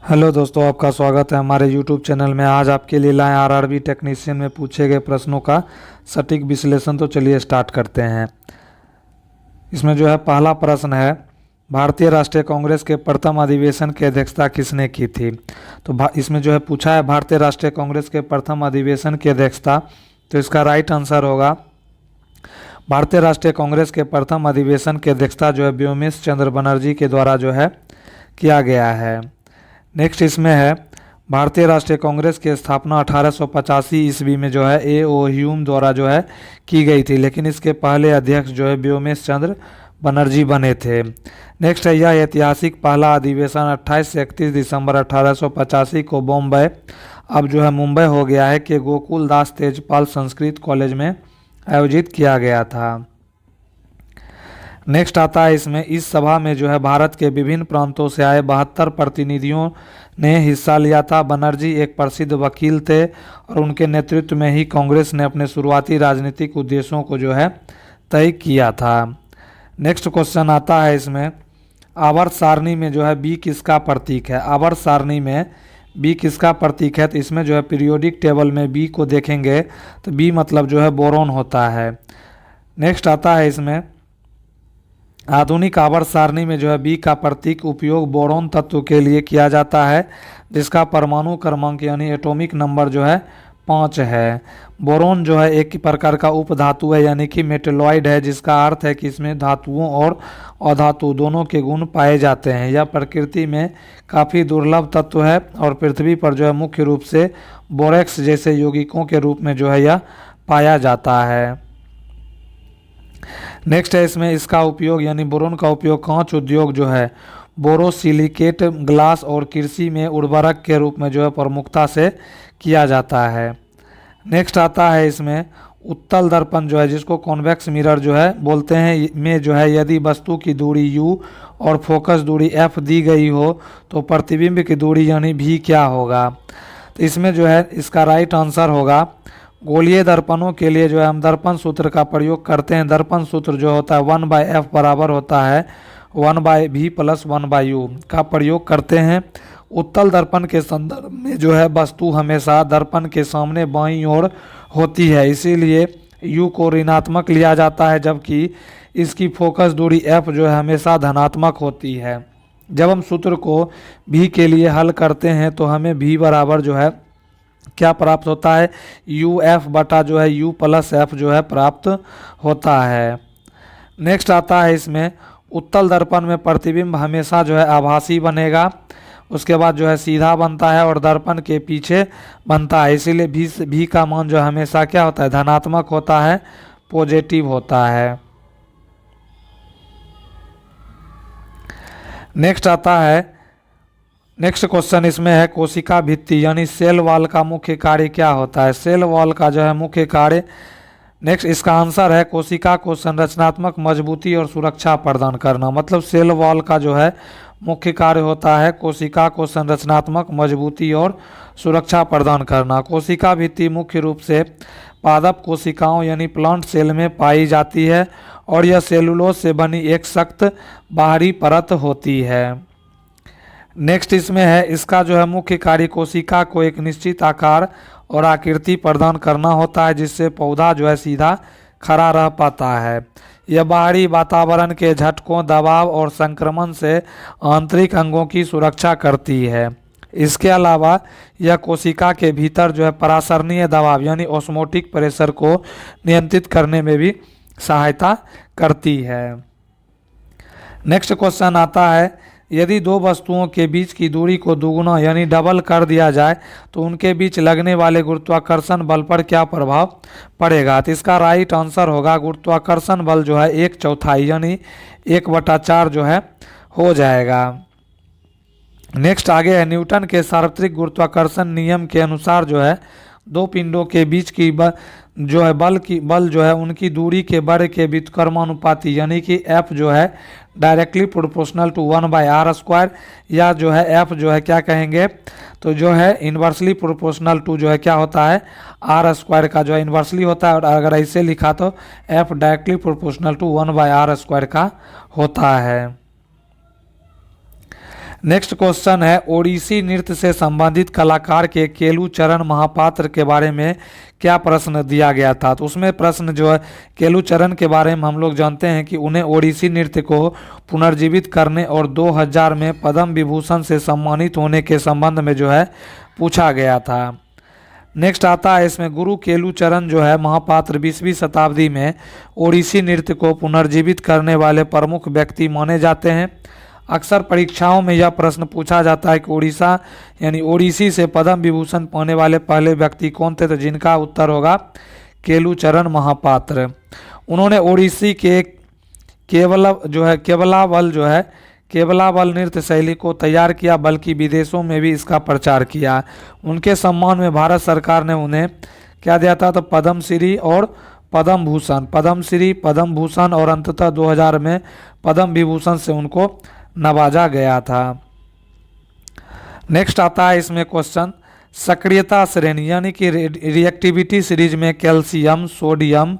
Hello दोस्तों, आपका स्वागत है हमारे यूट्यूब चैनल में। आज आपके लिए लाए आरआरबी टेक्नीशियन में पूछे गए प्रश्नों का सटीक विश्लेषण। तो चलिए स्टार्ट करते हैं। इसमें जो है पहला प्रश्न है, भारतीय राष्ट्रीय कांग्रेस के प्रथम अधिवेशन की अध्यक्षता किसने की थी। तो इसमें जो है पूछा है भारतीय राष्ट्रीय कांग्रेस के प्रथम अधिवेशन की अध्यक्षता। तो इसका राइट आंसर होगा भारतीय राष्ट्रीय कांग्रेस के प्रथम अधिवेशन की अध्यक्षता जो है व्योमेश चंद्र बनर्जी के द्वारा जो है किया गया है। नेक्स्ट इसमें है, भारतीय राष्ट्रीय कांग्रेस की स्थापना 1885 ईस्वी में जो है ए ओ ह्यूम द्वारा जो है की गई थी, लेकिन इसके पहले अध्यक्ष जो है व्योमेश चंद्र बनर्जी बने थे। नेक्स्ट है, यह ऐतिहासिक पहला अधिवेशन 28 से 31 दिसंबर 1885 को बॉम्बे, अब जो है मुंबई हो गया है, कि गोकुल दास तेजपाल संस्कृत कॉलेज में आयोजित किया गया था। नेक्स्ट आता है इसमें, इस सभा में जो है भारत के विभिन्न प्रांतों से आए 72 प्रतिनिधियों ने हिस्सा लिया था। बनर्जी एक प्रसिद्ध वकील थे और उनके नेतृत्व में ही कांग्रेस ने अपने शुरुआती राजनीतिक उद्देश्यों को जो है तय किया था। नेक्स्ट क्वेश्चन आता है इसमें, आवर्त सारणी में जो है बी किसका प्रतीक है। आवर्त सारणी में बी किसका प्रतीक है। तो इसमें जो है पीरियोडिक टेबल में बी को देखेंगे तो बी मतलब जो है बोरोन होता है। नेक्स्ट आता है इसमें, आधुनिक आवर्त सारणी में जो है बी का प्रतीक उपयोग बोरोन तत्व के लिए किया जाता है, जिसका परमाणु क्रमांक यानी एटॉमिक नंबर जो है 5 है। बोरोन जो है एक प्रकार का उपधातु है, यानी कि मेटेलॉइड है, जिसका अर्थ है कि इसमें धातुओं और अधातु दोनों के गुण पाए जाते हैं। यह प्रकृति में काफ़ी दुर्लभ तत्व है और पृथ्वी पर जो है मुख्य रूप से बोरेक्स जैसे यौगिकों के रूप में जो है यह पाया जाता है। नेक्स्ट है इसमें, इसका उपयोग यानी बोरोन का उपयोग कांच उद्योग जो है बोरोसिलिकेट, ग्लास और कृषि में उर्वरक के रूप में जो है प्रमुखता से किया जाता है। नेक्स्ट आता है इसमें, उत्तल दर्पण जो है जिसको कॉन्वेक्स मिरर जो है बोलते हैं, में जो है यदि वस्तु की दूरी u और फोकस दूरी f दी गई हो तो प्रतिबिंब की दूरी यानी v क्या होगा। तो इसमें जो है इसका राइट आंसर होगा, गोलीय दर्पणों के लिए जो है हम दर्पण सूत्र का प्रयोग करते हैं। दर्पण सूत्र जो होता है 1/f बराबर होता है 1/v प्लस 1/u का प्रयोग करते हैं। उत्तल दर्पण के संदर्भ में जो है वस्तु हमेशा दर्पण के सामने बाईं ओर होती है, इसीलिए u को ऋणात्मक लिया जाता है, जबकि इसकी फोकस दूरी f जो है हमेशा धनात्मक होती है। जब हम सूत्र को v के लिए हल करते हैं तो हमें v बराबर जो है क्या प्राप्त होता है, यू एफ बटा जो है यू प्लस एफ जो है प्राप्त होता है। नेक्स्ट आता है इसमें, उत्तल दर्पण में प्रतिबिंब हमेशा जो है आभासी बनेगा, उसके बाद जो है सीधा बनता है और दर्पण के पीछे बनता है, इसीलिए भी का मान जो हमेशा क्या होता है, धनात्मक होता है, पॉजिटिव होता है। नेक्स्ट आता है, नेक्स्ट क्वेश्चन इसमें है, कोशिका भित्ति यानी सेल वॉल का मुख्य कार्य क्या होता है। सेल वॉल का जो है मुख्य कार्य, नेक्स्ट इसका आंसर है कोशिका को संरचनात्मक मजबूती और सुरक्षा प्रदान करना। मतलब सेल वॉल का जो है मुख्य कार्य होता है कोशिका को संरचनात्मक मजबूती और सुरक्षा प्रदान करना। कोशिका भित्ति मुख्य रूप से पादप कोशिकाओं यानी प्लांट सेल में पाई जाती है और यह सेलुलोज से बनी एक सख्त बाहरी परत होती है। नेक्स्ट इसमें है, इसका जो है मुख्य कार्य कोशिका को एक निश्चित आकार और आकृति प्रदान करना होता है, जिससे पौधा जो है सीधा खड़ा रह पाता है। यह बाहरी वातावरण के झटकों, दबाव और संक्रमण से आंतरिक अंगों की सुरक्षा करती है। इसके अलावा यह कोशिका के भीतर जो है परासरणीय दबाव यानी ऑस्मोटिक प्रेशर को नियंत्रित करने में भी सहायता करती है। नेक्स्ट क्वेश्चन आता है, यदि दो वस्तुओं के बीच की दूरी को दुगुना यानी डबल कर दिया जाए तो उनके बीच लगने वाले गुरुत्वाकर्षण बल पर क्या प्रभाव पड़ेगा। तो इसका राइट आंसर होगा, गुरुत्वाकर्षण बल जो है 1/4 यानी 1/4 जो है हो जाएगा। नेक्स्ट आगे है, न्यूटन के सार्वत्रिक गुरुत्वाकर्षण नियम के अनुसार जो है दो पिंडों के बीच की बल जो है उनकी दूरी के वर्ग के व्युत्क्रमानुपाती यानी कि F जो है डायरेक्टली प्रोपोर्शनल टू 1/r², या जो है F जो है क्या कहेंगे, तो जो है इन्वर्सली प्रोपोर्शनल टू जो है क्या होता है r² का जो है इन्वर्सली होता है, और अगर ऐसे लिखा तो F directly proportional to 1/r² का होता है। नेक्स्ट क्वेश्चन है ओडिसी नृत्य से संबंधित कलाकार के केलुचरण महापात्र के बारे में क्या प्रश्न दिया गया था। तो उसमें प्रश्न जो है केलुचरण के बारे में हम लोग जानते हैं कि उन्हें ओडिसी नृत्य को पुनर्जीवित करने और 2000 में पद्म विभूषण से सम्मानित होने के संबंध में जो है पूछा गया था। नेक्स्ट आता है इसमें गुरु केलुचरण जो है महापात्र 20वीं शताब्दी में ओडिसी नृत्य को पुनर्जीवित करने वाले प्रमुख व्यक्ति माने जाते हैं। अक्सर परीक्षाओं में यह प्रश्न पूछा जाता है कि उड़ीसा यानी ओडिसी से पद्म विभूषण पाने वाले पहले व्यक्ति कौन थे, तो जिनका उत्तर होगा केलुचरण महापात्र। उन्होंने ओडिसी के केवलावल नृत्य शैली को तैयार किया, बल्कि विदेशों में भी इसका प्रचार किया। उनके सम्मान में भारत सरकार ने उन्हें क्या दिया था, तो पद्मश्री और पद्मश्री, पद्म भूषण और अंततः 2000 में पद्म विभूषण से उनको नवाजा गया था। नेक्स्ट आता है इसमें क्वेश्चन सक्रियता श्रेणी यानी कि रिएक्टिविटी सीरीज में कैल्शियम, सोडियम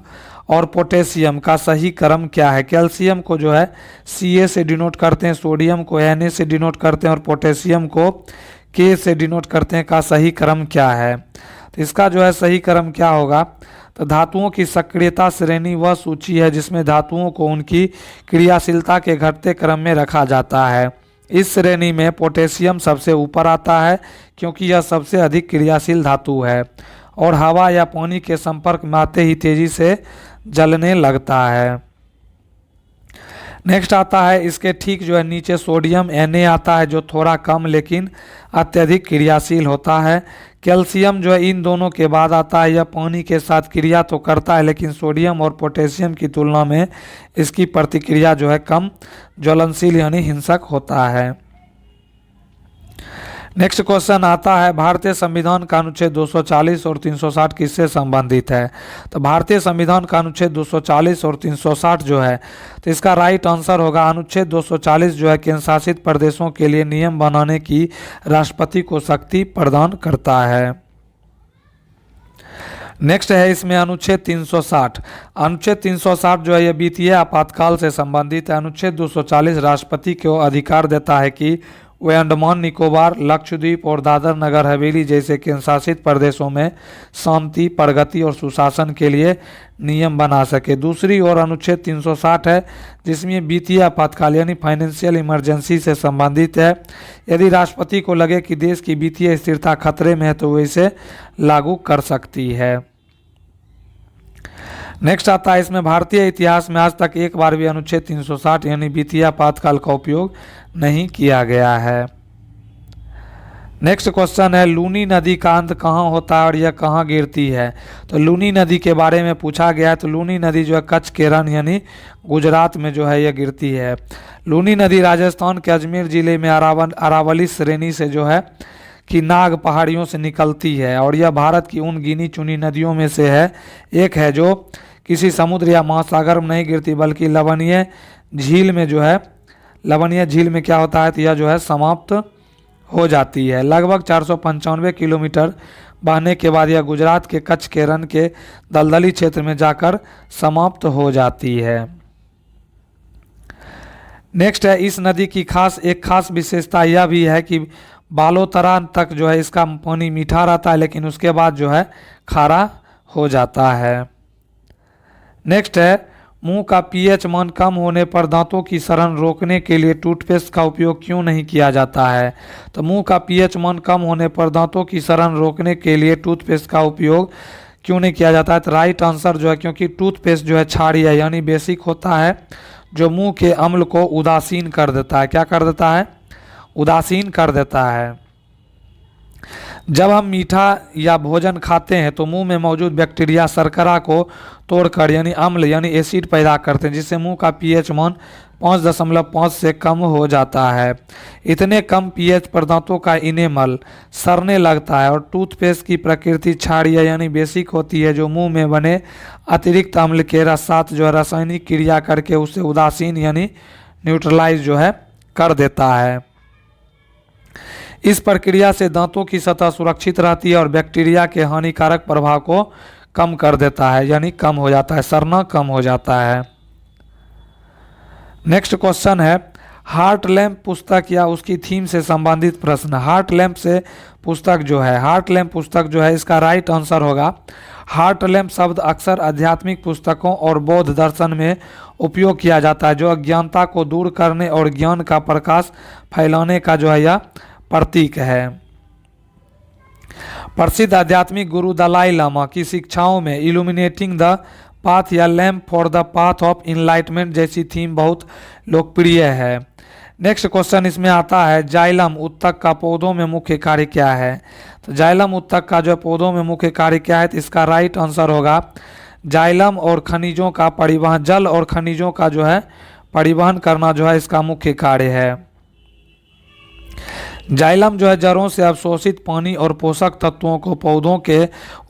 और पोटेशियम का सही क्रम क्या है। कैल्शियम को जो है Ca से डिनोट करते हैं, सोडियम को Na से डिनोट करते हैं और पोटेशियम को K से डिनोट करते हैं। का सही क्रम क्या है, तो इसका जो है सही क्रम क्या होगा, तो धातुओं की सक्रियता श्रेणी वह सूची है जिसमें धातुओं को उनकी क्रियाशीलता के घटते क्रम में रखा जाता है। इस श्रेणी में पोटेशियम सबसे ऊपर आता है क्योंकि यह सबसे अधिक क्रियाशील धातु है और हवा या पानी के संपर्क में आते ही तेजी से जलने लगता है। नेक्स्ट आता है इसके ठीक जो है नीचे सोडियम Na आता है जो थोड़ा कम लेकिन अत्यधिक क्रियाशील होता है। कैल्शियम जो है इन दोनों के बाद आता है। यह पानी के साथ क्रिया तो करता है लेकिन सोडियम और पोटेशियम की तुलना में इसकी प्रतिक्रिया जो है कम ज्वलनशील यानी हिंसक होता है। नेक्स्ट क्वेश्चन आता है भारतीय संविधान का अनुच्छेद 240 और 360 किससे संबंधित है। तो भारतीय संविधान का अनुच्छेद 240 और 360 जो है, तो इसका राइट आंसर होगा अनुच्छेद 240 जो है केंद्र शासित प्रदेशों के लिए नियम बनाने की राष्ट्रपति को शक्ति प्रदान करता है। नेक्स्ट है इसमें अनुच्छेद 360। अनुच्छेद 360 जो है यह वित्तीय आपातकाल से संबंधित है। अनुच्छेद 240 राष्ट्रपति को अधिकार देता है कि वे अंडमान निकोबार, लक्षद्वीप और दादर नगर हवेली जैसे केंद्र शासित प्रदेशों में शांति, प्रगति और सुशासन के लिए नियम बना सके। दूसरी ओर अनुच्छेद 360 है जिसमें वित्तीय आपातकाल यानी फाइनेंशियल इमरजेंसी से संबंधित है। यदि राष्ट्रपति को लगे कि देश की वित्तीय स्थिरता खतरे में है तो वे इसे लागू कर सकती है। नेक्स्ट आता है इसमें भारतीय इतिहास में आज तक एक बार भी अनुच्छेद 360 यानी वित्तीय आपातकाल का उपयोग नहीं किया गया है। नेक्स्ट क्वेश्चन है लूनी नदी का अंत कहाँ होता है और यह कहाँ गिरती है। तो लूनी नदी के बारे में पूछा गया है। तो लूनी नदी जो है कच्छ के रण यानी गुजरात में जो है यह गिरती है। लूनी नदी राजस्थान के अजमेर जिले में अरावली श्रेणी से जो है कि नाग पहाड़ियों से निकलती है और यह भारत की उन गिनी चुनी नदियों में से है एक है जो किसी समुद्र या महासागर में नहीं गिरती बल्कि लवणीय झील में जो है लवणीय झील में क्या होता है, तो यह जो है समाप्त हो जाती है। लगभग 495 किलोमीटर बहने के बाद यह गुजरात के कच्छ के रण के दलदली क्षेत्र में जाकर समाप्त हो जाती है। नेक्स्ट है इस नदी की एक खास विशेषता यह भी है कि बालोतरा तक जो है इसका पानी मीठा रहता है लेकिन उसके बाद जो है खारा हो जाता है। नेक्स्ट है मुंह का पीएच मान कम होने पर दांतों की सड़न रोकने के लिए टूथपेस्ट का उपयोग क्यों नहीं किया जाता है। तो मुंह का पीएच मान कम होने पर दांतों की सड़न रोकने के लिए टूथपेस्ट का उपयोग क्यों नहीं किया जाता है। तो राइट आंसर जो है क्योंकि टूथपेस्ट जो है क्षारीय यानी बेसिक होता है जो मुंह के अम्ल को उदासीन कर देता है। क्या कर देता है, उदासीन कर देता है। जब हम मीठा या भोजन खाते हैं तो मुंह में मौजूद बैक्टीरिया शर्करा को तोड़कर यानी अम्ल यानी एसिड पैदा करते हैं जिससे मुंह का पीएच मान 5.5 से कम हो जाता है। इतने कम पीएच पर दांतों का इनेमल सड़ने लगता है और टूथपेस्ट की प्रकृति क्षारीय यानी बेसिक होती है जो मुंह में बने अतिरिक्त अम्ल के साथ जो है रासायनिक क्रिया करके उसे उदासीन यानी न्यूट्रलाइज जो है कर देता है। इस प्रक्रिया से दांतों की सतह सुरक्षित रहती है और बैक्टीरिया के हानिकारक प्रभाव को कम कर देता है यानी कम हो जाता है, सड़ना कम हो जाता है। नेक्स्ट क्वेश्चन है हार्ट लैम्प पुस्तक या उसकी थीम से संबंधित प्रश्न। हार्ट लैम्प से पुस्तक जो है, हार्ट लैम्प पुस्तक जो है, इसका राइट आंसर होगा हार्ट लैम्प शब्द अक्सर आध्यात्मिक पुस्तकों और बौद्ध दर्शन में उपयोग किया जाता है, जो अज्ञानता को दूर करने और ज्ञान का प्रकाश फैलाने का जो है यह प्रतीक है। प्रसिद्ध आध्यात्मिक गुरु दलाई लामा की शिक्षाओं में इल्यूमिनेटिंग द पाथ या lamp for the path of enlightenment जैसी थीम बहुत लोकप्रिय है। नेक्स्ट क्वेश्चन इसमें आता है, जाइलम उत्तक का पौधों में मुख्य कार्य क्या है। तो जाइलम उत्तक का जो पौधों में मुख्य कार्य क्या है, तो इसका राइट आंसर होगा जाइलम और खनिजों का परिवहन, जल और खनिजों का जो है परिवहन करना जो है इसका मुख्य कार्य है। जाइलम जो है जड़ों से अवशोषित पानी और पोषक तत्वों को पौधों के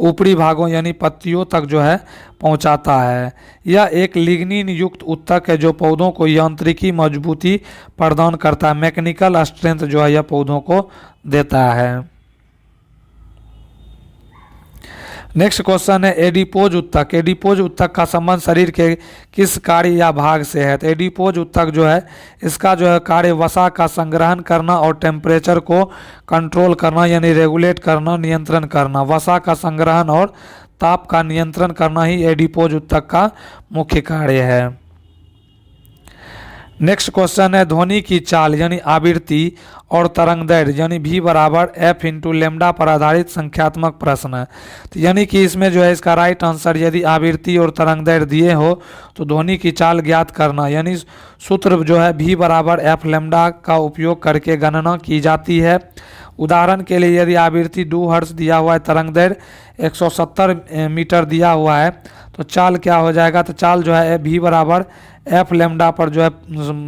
ऊपरी भागों यानी पत्तियों तक जो है पहुंचाता है। यह एक लिग्निन युक्त उत्तक है जो पौधों को यांत्रिकी मजबूती प्रदान करता है, मैकेनिकल स्ट्रेंथ जो है यह पौधों को देता है। नेक्स्ट क्वेश्चन है, एडिपोज उत्तक। एडिपोज उत्तक का संबंध शरीर के किस कार्य या भाग से है। तो एडिपोज उत्तक जो है इसका जो है कार्य वसा का संग्रहण करना और टेम्परेचर को कंट्रोल करना यानी रेगुलेट करना, नियंत्रण करना। वसा का संग्रहण और ताप का नियंत्रण करना ही एडिपोज उत्तक का मुख्य कार्य है। नेक्स्ट क्वेश्चन है, ध्वनि की चाल यानी आवृत्ति और तरंगदैर्घ्य यानी v बराबर f इंटू लेमडा पर आधारित संख्यात्मक प्रश्न है। तो यानी कि इसमें जो है इसका राइट आंसर, यदि आवृत्ति और तरंगदैर्घ्य दिए हो तो ध्वनि की चाल ज्ञात करना, यानी सूत्र जो है v बराबर f लेमडा का उपयोग करके गणना की जाती है। उदाहरण के लिए यदि आवृत्ति 2 हर्ट्ज दिया हुआ है, तरंगदैर्घ्य 170 मीटर दिया हुआ है, तो चाल क्या हो जाएगा, तो चाल जो है v बराबर एफ लेमडा पर जो है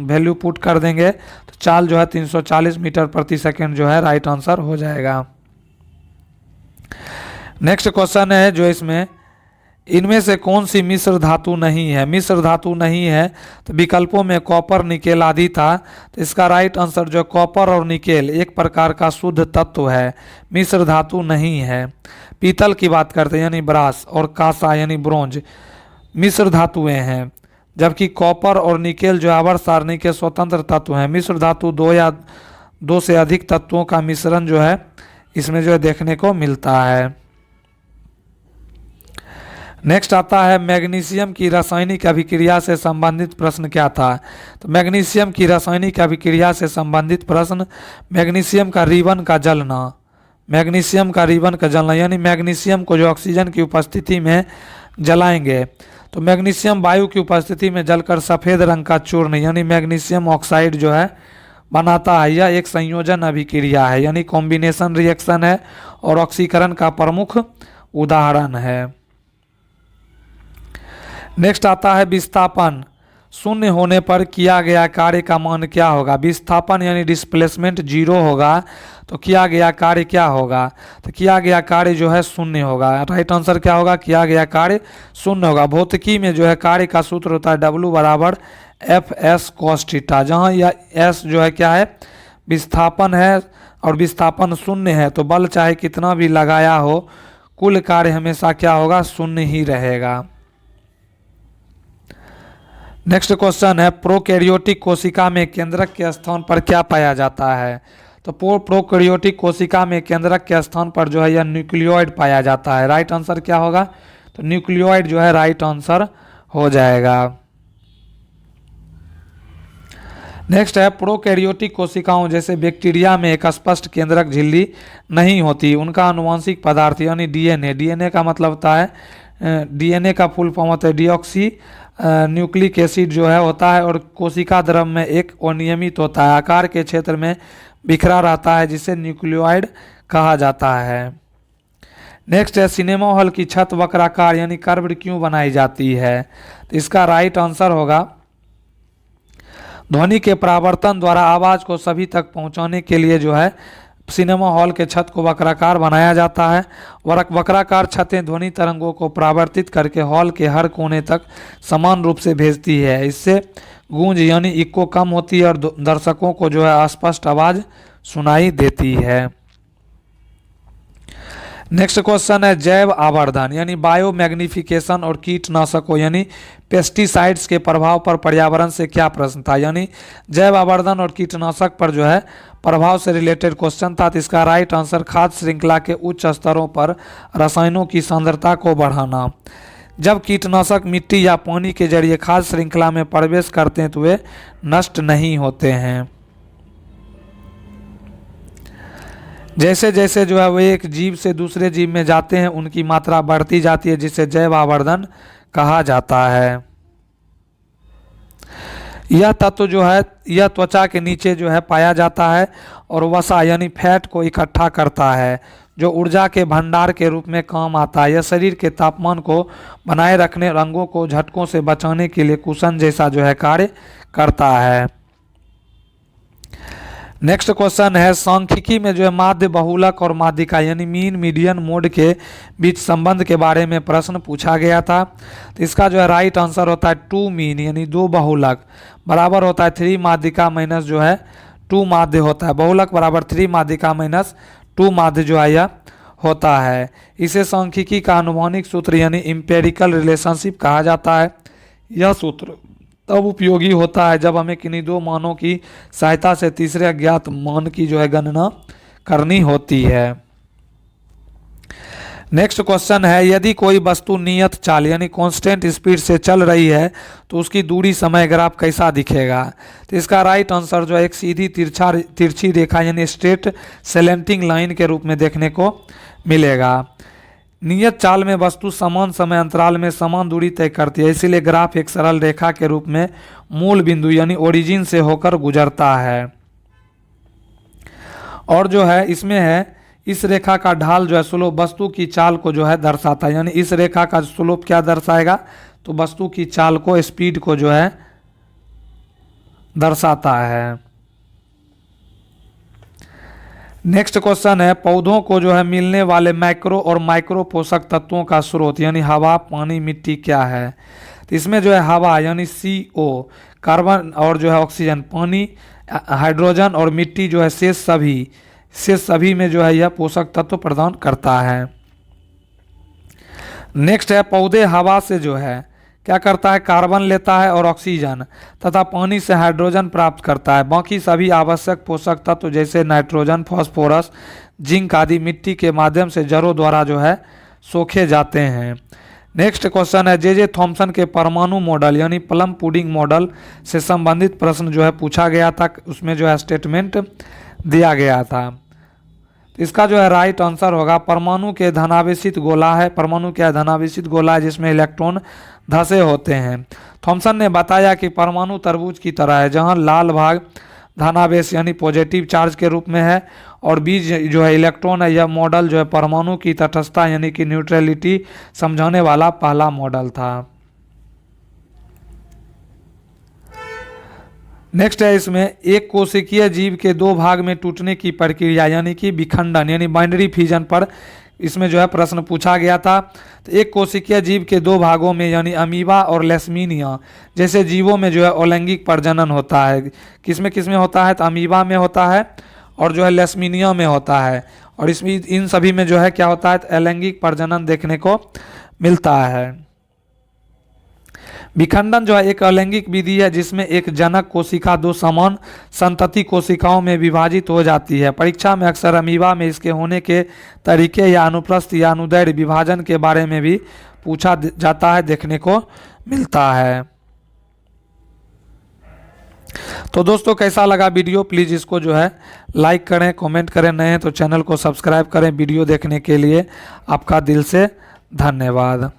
वैल्यू पुट कर देंगे तो चाल जो है 340 मीटर प्रति सेकंड जो है राइट आंसर हो जाएगा। नेक्स्ट क्वेश्चन है जो इसमें, इनमें से कौन सी मिश्र धातु नहीं है। मिश्र धातु नहीं है तो विकल्पों में कॉपर, निकेल आदि था, तो इसका राइट आंसर जो कॉपर और निकेल एक प्रकार का शुद्ध तत्व है, मिश्र धातु नहीं है। पीतल की बात करते हैं यानी ब्रास, और कांसा यानी ब्रोंज मिश्र धातुएं हैं, जबकि कॉपर और निकेल जो आवर्त सारणी के स्वतंत्र तत्व हैं। मिश्र धातु 2 या 2 से अधिक तत्वों का मिश्रण जो है इसमें जो है देखने को मिलता है। नेक्स्ट आता है, मैग्नीशियम की रासायनिक अभिक्रिया से संबंधित प्रश्न क्या था। तो मैग्नीशियम की रासायनिक अभिक्रिया से संबंधित प्रश्न, मैग्नीशियम का रिबन का जलना। मैग्नीशियम का रिबन का जलना यानी मैग्नीशियम को जो ऑक्सीजन की उपस्थिति में जलाएंगे तो मैग्नीशियम वायु की उपस्थिति में जलकर सफ़ेद रंग का चूर्ण यानी मैग्नीशियम ऑक्साइड जो है बनाता है। यह एक संयोजन अभिक्रिया है यानी कॉम्बिनेशन रिएक्शन है और ऑक्सीकरण का प्रमुख उदाहरण है। नेक्स्ट आता है, विस्थापन शून्य होने पर किया गया कार्य का मान क्या होगा। विस्थापन यानी डिस्प्लेसमेंट 0 होगा तो किया गया कार्य क्या होगा, तो किया गया कार्य जो है शून्य होगा। राइट आंसर क्या होगा, किया गया कार्य शून्य होगा। भौतिकी में जो है कार्य का सूत्र होता है W बराबर Fs cos थीटा, जहाँ यह S जो है क्या है, विस्थापन है और विस्थापन शून्य है तो बल चाहे कितना भी लगाया हो कुल कार्य हमेशा क्या होगा, शून्य ही रहेगा। नेक्स्ट क्वेश्चन है, प्रोकैरियोटिक कोशिका में केंद्रक के स्थान पर क्या पाया जाता है। तो प्रोकैरियोटिक कोशिका में केंद्रक के स्थान पर जो है यह न्यूक्लियोइड पाया जाता है। राइट आंसर क्या होगा, तो न्यूक्लियोइड जो है राइट आंसर हो जाएगा। नेक्स्ट है, प्रोकैरियोटिक कोशिकाओं जैसे बैक्टीरिया में एक स्पष्ट केंद्रक झिल्ली नहीं होती, उनका आनुवंशिक पदार्थ यानी डीएनए। डीएनए का मतलब होता है, डीएनए का फुल फॉर्म होता है डीऑक्सी न्यूक्लिक एसिड जो है होता है और कोशिका द्रव में एक अनियमित होता है, आकार के क्षेत्र में बिखरा रहता है जिसे न्यूक्लियोइड कहा जाता है। नेक्स्ट है, सिनेमा हॉल की छत वक्राकार यानी कर्व्ड क्यों बनाई जाती है। तो इसका राइट आंसर होगा, ध्वनि के परावर्तन द्वारा आवाज को सभी तक पहुंचाने के लिए जो है सिनेमा हॉल के छत को वक्राकार बनाया जाता है। वक्राकार छतें ध्वनि तरंगों को परावर्तित करके हॉल के हर कोने तक समान रूप से भेजती है। इससे गूंज यानी इको कम होती है और दर्शकों को जो है स्पष्ट आवाज सुनाई देती है। नेक्स्ट क्वेश्चन है जैव आवर्धन यानी बायो मैग्निफिकेशन और कीटनाशकों यानी पेस्टिसाइड्स के प्रभाव पर पर्यावरण से क्या प्रश्न था। यानी जैव आवर्धन और कीटनाशक पर जो है प्रभाव से रिलेटेड क्वेश्चन था। तो इसका राइट आंसर खाद्य श्रृंखला के उच्च स्तरों पर रसायनों की सांद्रता को बढ़ाना। जब कीटनाशक मिट्टी या पानी के जरिए खाद्य श्रृंखला में प्रवेश करते हैं तो वे नष्ट नहीं होते हैं। जैसे जैसे जो है वे एक जीव से दूसरे जीव में जाते हैं उनकी मात्रा बढ़ती जाती है, जिसे जैव आवर्धन कहा जाता है। यह तत्व जो है यह त्वचा के नीचे जो है पाया जाता है और वसा यानी फैट को इकट्ठा करता है, जो ऊर्जा के भंडार के रूप में काम आता है। यह शरीर के तापमान को बनाए रखने, अंगों को झटकों से बचाने के लिए कुशन जैसा जो है कार्य करता है। नेक्स्ट क्वेश्चन है सांख्यिकी में जो है माध्य, बहुलक और माध्यिका यानी मीन मीडियन मोड के बीच संबंध के बारे में प्रश्न पूछा गया था। तो इसका जो है राइट आंसर होता है 2 मीन यानी 2 बहुलक बराबर होता है 3 माध्यिका माइनस जो है 2 माध्य होता है। बहुलक बराबर 3 माध्यिका माइनस 2 माध्य जो है यह होता है। इसे सांख्यिकी का आनुमानिक सूत्र यानी इंपेरिकल रिलेशनशिप कहा जाता है। यह सूत्र तब उपयोगी होता है जब हमें किन्हीं दो मानों की सहायता से तीसरे अज्ञात मान की जो है गणना करनी होती है। नेक्स्ट क्वेश्चन है यदि कोई वस्तु नियत चाल यानी कांस्टेंट स्पीड से चल रही है तो उसकी दूरी समय ग्राफ कैसा दिखेगा। तो इसका राइट आंसर जो है एक सीधी तिरछी रेखा यानी स्ट्रेट सेलेंटिंग लाइन के रूप में देखने को मिलेगा। नियत चाल में वस्तु समान समय अंतराल में समान दूरी तय करती है, इसीलिए ग्राफ एक सरल रेखा के रूप में मूल बिंदु यानी ओरिजिन से होकर गुजरता है। और जो है इसमें है इस रेखा का ढाल जो है स्लोप वस्तु की चाल को जो है दर्शाता है। यानी इस रेखा का स्लोप क्या दर्शाएगा तो वस्तु की चाल को, स्पीड को जो है दर्शाता है। नेक्स्ट क्वेश्चन है पौधों को जो है मिलने वाले मैक्रो और माइक्रो पोषक तत्वों का स्रोत यानी हवा, पानी, मिट्टी क्या है। तो इसमें जो है हवा यानी CO, कार्बन और जो है ऑक्सीजन, पानी, हाइड्रोजन और मिट्टी जो है शेष सभी में जो है यह पोषक तत्व प्रदान करता है। नेक्स्ट है पौधे हवा से जो है क्या करता है, कार्बन लेता है और ऑक्सीजन तथा पानी से हाइड्रोजन प्राप्त करता है। बाकी सभी आवश्यक पोषक तत्व जैसे नाइट्रोजन, फास्फोरस, जिंक आदि मिट्टी के माध्यम से जड़ों द्वारा जो है सोखे जाते हैं। नेक्स्ट क्वेश्चन है जे थॉमसन के परमाणु मॉडल यानी प्लम पुडिंग मॉडल से संबंधित प्रश्न जो है पूछा गया था, उसमें जो है स्टेटमेंट दिया गया था। इसका जो है राइट आंसर होगा परमाणु के धनावेशित गोला है। परमाणु क्या धनावेशित गोला है जिसमें इलेक्ट्रॉन धंसे होते हैं। थॉमसन ने बताया कि परमाणु तरबूज की तरह है जहां लाल भाग धनावेश यानी पॉजिटिव चार्ज के रूप में है और बीज जो है इलेक्ट्रॉन है। यह मॉडल जो है परमाणु की तटस्थता यानी कि न्यूट्रलिटी समझाने वाला पहला मॉडल था। नेक्स्ट है इसमें एक कोशिकीय जीव के 2 भाग में टूटने की प्रक्रिया यानी कि विखंडन यानी बाइनरी फिजन पर इसमें जो है प्रश्न पूछा गया था। तो एक कोशिकीय जीव के 2 भागों में यानी अमीबा और लेशमीनिया जैसे जीवों में जो है अलैंगिक प्रजनन होता है। किसमें होता है तो अमीबा में होता है और जो है लेशमीनिया में होता है। और इसमें इन सभी में जो है क्या होता है तो अलैंगिक प्रजनन देखने को मिलता है। विखंडन जो है एक अलैंगिक विधि है जिसमें एक जनक कोशिका 2 समान संतति कोशिकाओं में विभाजित हो जाती है। परीक्षा में अक्सर अमीबा में इसके होने के तरीके या अनुप्रस्थ या अनुदैर्घ्य विभाजन के बारे में भी पूछा जाता है, देखने को मिलता है। तो दोस्तों कैसा लगा वीडियो, प्लीज़ इसको जो है लाइक करें, कमेंट करें, नए हैं तो चैनल को सब्सक्राइब करें। वीडियो देखने के लिए आपका दिल से धन्यवाद।